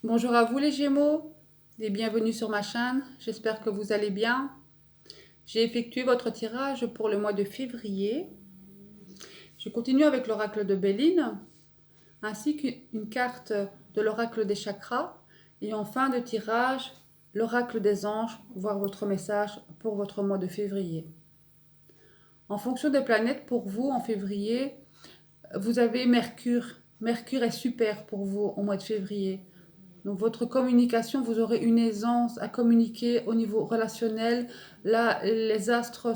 Bonjour à vous les Gémeaux et bienvenue sur ma chaîne. J'espère que vous allez bien. J'ai effectué votre tirage pour le mois de février. Je continue avec l'oracle de Béline ainsi qu'une carte de l'oracle des chakras et en fin de tirage, l'oracle des anges, voir votre message pour votre mois de février. En fonction des planètes pour vous en février, vous avez Mercure. Mercure est super pour vous au mois de février. Donc votre communication, vous aurez une aisance à communiquer au niveau relationnel. Là, les astres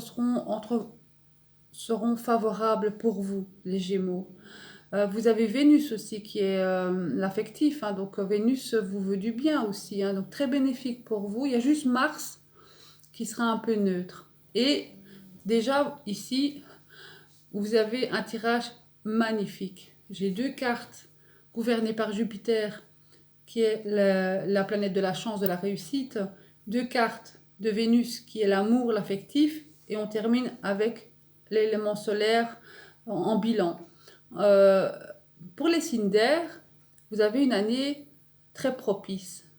seront favorables pour vous, les Gémeaux. Vous avez Vénus aussi qui est l'affectif, hein, donc Vénus vous veut du bien aussi, hein, donc très bénéfique pour vous. Il y a juste Mars qui sera un peu neutre. Et déjà ici, vous avez un tirage magnifique. J'ai deux cartes gouvernées par Jupiter qui est la planète de la chance, de la réussite, deux cartes de Vénus qui est l'amour, l'affectif, et on termine avec l'élément solaire en bilan. Euh, pour les signes d'air, vous avez une année très propice.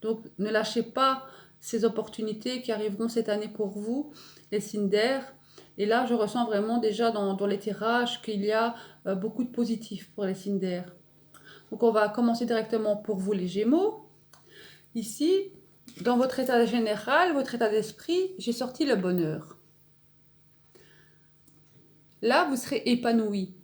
Donc ne lâchez pas ces opportunités qui arriveront cette année pour vous, les signes d'air. Et là, je ressens vraiment déjà dans les tirages qu'il y a beaucoup de positifs pour les signes d'air. Donc on va commencer directement pour vous les Gémeaux. Ici, dans votre état général, votre état d'esprit, j'ai sorti le bonheur. Là, vous serez épanoui.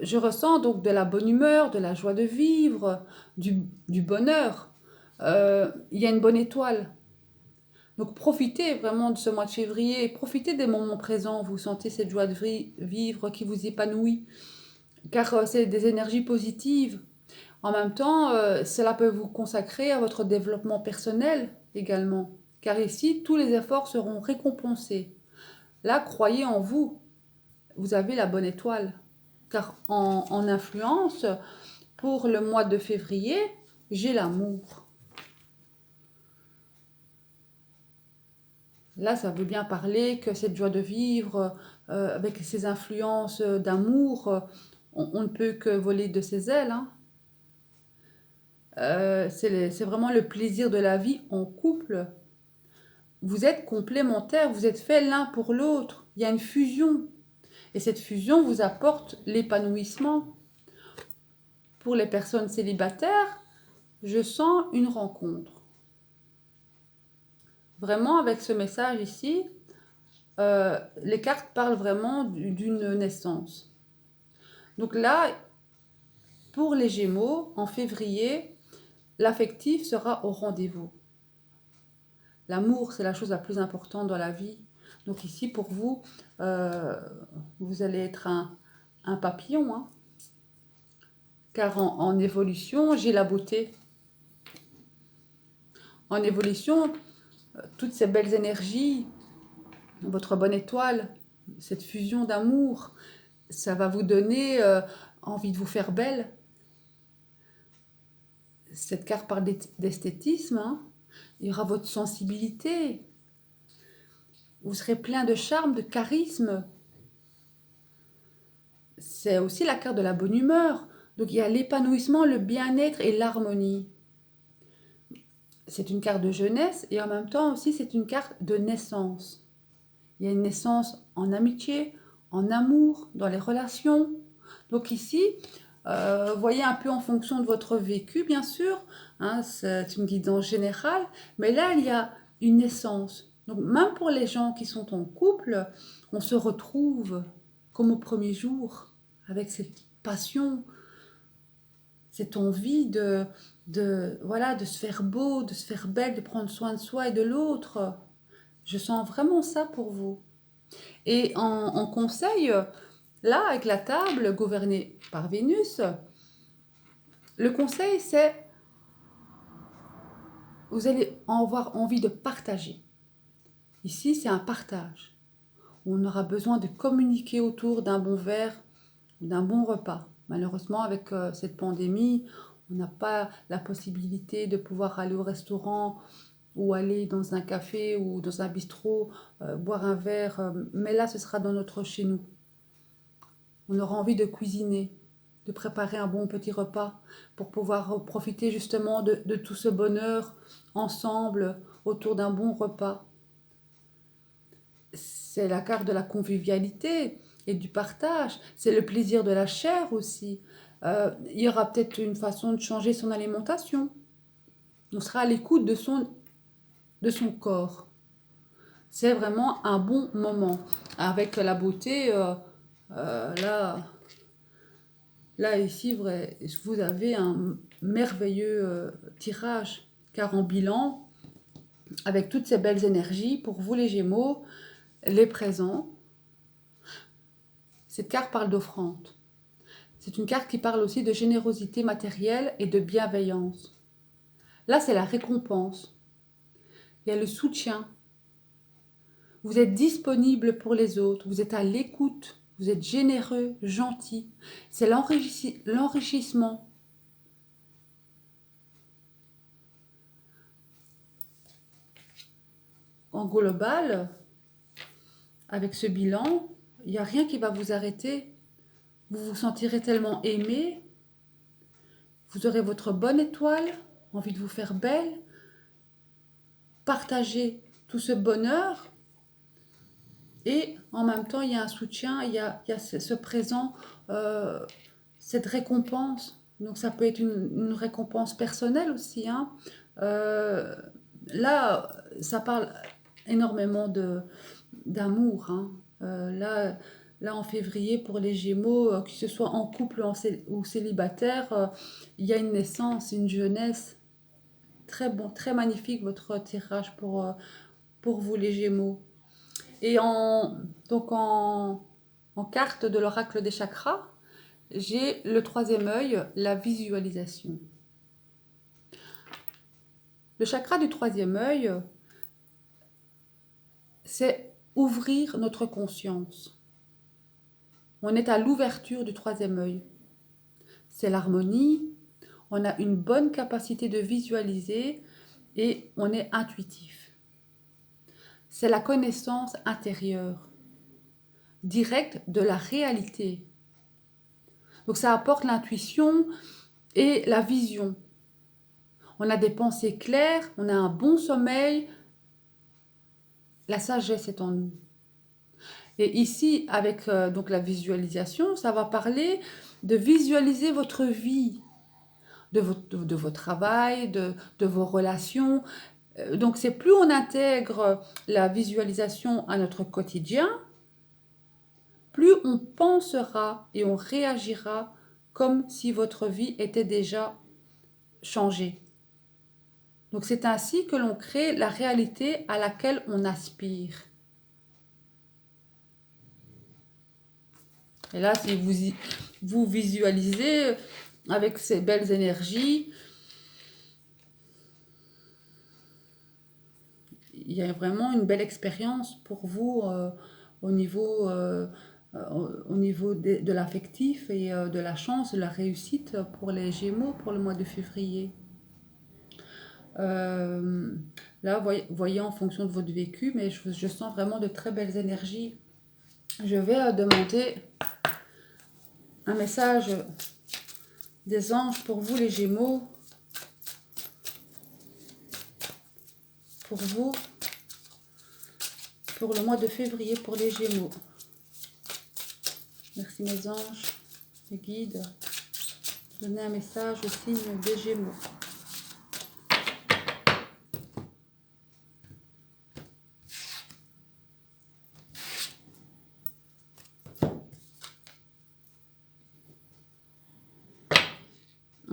Je ressens donc de la bonne humeur, de la joie de vivre, du bonheur. Il y a une bonne étoile. Donc profitez vraiment de ce mois de février, profitez des moments présents, vous sentez cette joie de vivre qui vous épanouit, car c'est des énergies positives. En même temps, cela peut vous consacrer à votre développement personnel également, car ici, tous les efforts seront récompensés. Là, croyez en vous, vous avez la bonne étoile, car en influence, pour le mois de février, j'ai l'amour. Là, ça veut bien parler que cette joie de vivre, avec ces influences d'amour, on ne peut que voler de ses ailes, hein. C'est vraiment le plaisir de la vie en couple. Vous êtes complémentaires, vous êtes faits l'un pour l'autre. Il y a une fusion. Et cette fusion vous apporte l'épanouissement. Pour les personnes célibataires, je sens une rencontre. Vraiment, avec ce message ici, les cartes parlent vraiment d'une naissance. Donc là, pour les Gémeaux, en février, l'affectif sera au rendez-vous. L'amour, c'est la chose la plus importante dans la vie. Donc ici, pour vous, vous allez être un papillon, hein. Car en évolution, j'ai la beauté. En évolution, toutes ces belles énergies, votre bonne étoile, cette fusion d'amour, ça va vous donner envie de vous faire belle. Cette carte parle d'esthétisme, hein. Il y aura votre sensibilité. Vous serez plein de charme, de charisme. C'est aussi la carte de la bonne humeur. Donc il y a l'épanouissement, le bien-être et l'harmonie. C'est une carte de jeunesse et en même temps aussi c'est une carte de naissance. Il y a une naissance en amitié, en amour, dans les relations. Donc ici, voyez un peu en fonction de votre vécu, bien sûr, hein, c'est une guidance générale, mais là, il y a une naissance. Donc même pour les gens qui sont en couple, on se retrouve comme au premier jour, avec cette passion, cette envie voilà, de se faire beau, de se faire belle, de prendre soin de soi et de l'autre. Je sens vraiment ça pour vous. Et en conseil, là, avec la table gouvernée par Vénus, le conseil, c'est vous allez avoir envie de partager. Ici, c'est un partage. On aura besoin de communiquer autour d'un bon verre, d'un bon repas. Malheureusement, avec cette pandémie, on n'a pas la possibilité de pouvoir aller au restaurant ou aller dans un café ou dans un bistrot, boire un verre. Mais là, ce sera dans notre chez nous. On aura envie de cuisiner, de préparer un bon petit repas pour pouvoir profiter justement de tout ce bonheur ensemble autour d'un bon repas. C'est la carte de la convivialité et du partage. C'est le plaisir de la chair aussi. Il y aura peut-être une façon de changer son alimentation. On sera à l'écoute de son corps. C'est vraiment un bon moment. Avec la beauté, là ici, vous avez un merveilleux tirage. Car en bilan, avec toutes ces belles énergies, pour vous les Gémeaux, les présents, cette carte parle d'offrande. C'est une carte qui parle aussi de générosité matérielle et de bienveillance. Là, c'est la récompense. Il y a le soutien. Vous êtes disponible pour les autres. Vous êtes à l'écoute. Vous êtes généreux, gentil. C'est l'enrichissement. En global, avec ce bilan, il n'y a rien qui va vous arrêter. Vous vous sentirez tellement aimé. Vous aurez votre bonne étoile, envie de vous faire belle. Partagez tout ce bonheur. Et en même temps, il y a un soutien, il y a ce présent, cette récompense. Donc ça peut être une récompense personnelle aussi, hein. Là, ça parle énormément d'amour, hein. Là, en février, pour les Gémeaux, que ce soit en couple ou célibataire, il y a une naissance, une jeunesse. Très bon, très magnifique votre tirage pour vous les Gémeaux. Et donc en carte de l'oracle des chakras, j'ai le troisième œil, la visualisation. Le chakra du troisième œil, c'est ouvrir notre conscience. On est à l'ouverture du troisième œil. C'est l'harmonie, on a une bonne capacité de visualiser et on est intuitif. C'est la connaissance intérieure, directe de la réalité. Donc ça apporte l'intuition et la vision. On a des pensées claires, on a un bon sommeil, la sagesse est en nous. Et ici, avec donc la visualisation, ça va parler de visualiser votre vie, de votre travail, de vos relations. Donc c'est plus on intègre la visualisation à notre quotidien, plus on pensera et on réagira comme si votre vie était déjà changée. Donc c'est ainsi que l'on crée la réalité à laquelle on aspire. Et là, si vous visualisez avec ces belles énergies, il y a vraiment une belle expérience pour vous au niveau de l'affectif et de la chance, de la réussite pour les Gémeaux pour le mois de février. Là, voyez en fonction de votre vécu, mais je sens vraiment de très belles énergies. Je vais demander un message des anges pour vous les Gémeaux, pour vous, pour le mois de février pour les Gémeaux. Merci mes anges, mes guides. Donnez un message au signe des Gémeaux.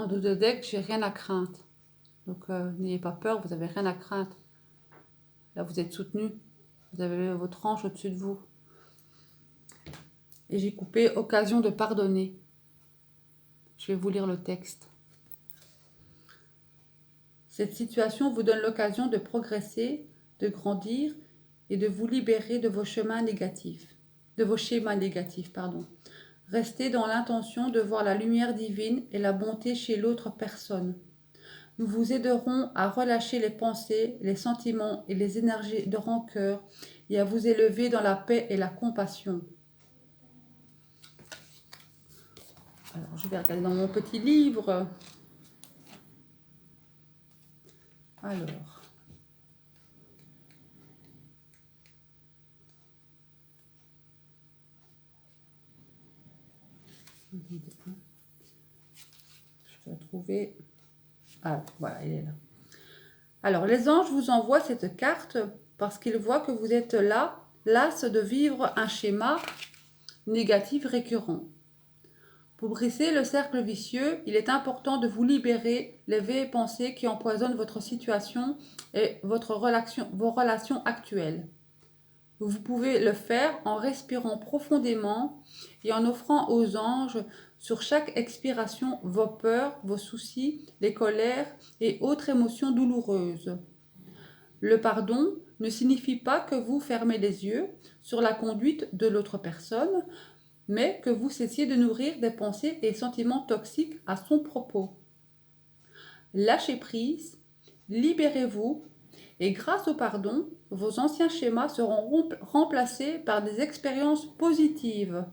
En dos de deck, j'ai rien à craindre. Donc n'ayez pas peur, vous n'avez rien à craindre. Là, vous êtes soutenu. Vous avez votre ange au-dessus de vous. Et j'ai coupé occasion de pardonner. Je vais vous lire le texte. Cette situation vous donne l'occasion de progresser, de grandir et de vous libérer de vos chemins négatifs. De vos schémas négatifs, pardon. Restez dans l'intention de voir la lumière divine et la bonté chez l'autre personne. Nous vous aiderons à relâcher les pensées, les sentiments et les énergies de rancœur et à vous élever dans la paix et la compassion. Alors, je vais regarder dans mon petit livre. Alors, je dois trouver. Ah, voilà, il est là. Alors, les anges vous envoient cette carte parce qu'ils voient que vous êtes là, las de vivre un schéma négatif récurrent. Pour briser le cercle vicieux, il est important de vous libérer les vieilles pensées qui empoisonnent votre situation et vos relations actuelles. Vous pouvez le faire en respirant profondément et en offrant aux anges sur chaque expiration vos peurs, vos soucis, les colères et autres émotions douloureuses. Le pardon ne signifie pas que vous fermez les yeux sur la conduite de l'autre personne, mais que vous cessiez de nourrir des pensées et sentiments toxiques à son propos. Lâchez prise, libérez-vous, et grâce au pardon, vos anciens schémas seront remplacés par des expériences positives.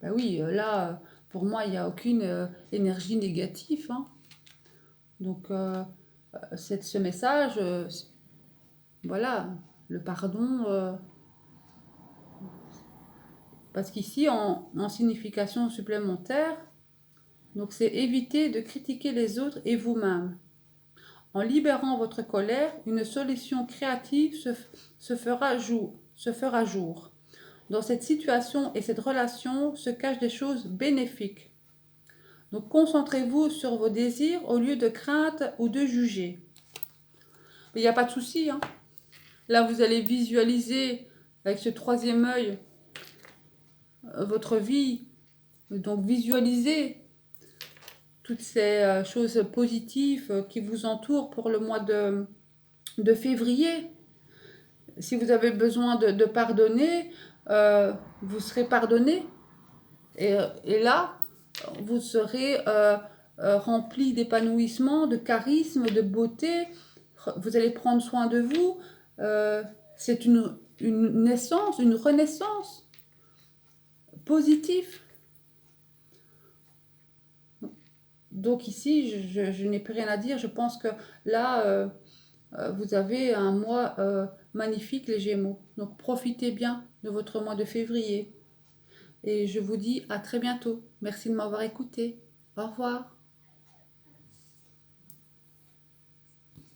Ben oui, là, pour moi, il n'y a aucune énergie négative, hein. Donc, ce message, voilà, le pardon, parce qu'ici, en signification supplémentaire, donc c'est éviter de critiquer les autres et vous-même. En libérant votre colère, une solution créative se fera jour. Dans cette situation et cette relation se cachent des choses bénéfiques. Donc concentrez-vous sur vos désirs au lieu de crainte ou de juger. Il n'y a pas de souci, hein. Là, vous allez visualiser avec ce troisième œil votre vie. Donc visualisez toutes ces choses positives qui vous entourent pour le mois de février. Si vous avez besoin de pardonner, vous serez pardonné. Et là, vous serez rempli d'épanouissement, de charisme, de beauté. Vous allez prendre soin de vous. C'est une naissance, une renaissance positive. Donc ici, je n'ai plus rien à dire. Je pense que là, vous avez un mois magnifique, les Gémeaux. Donc profitez bien de votre mois de février. Et je vous dis à très bientôt. Merci de m'avoir écouté. Au revoir.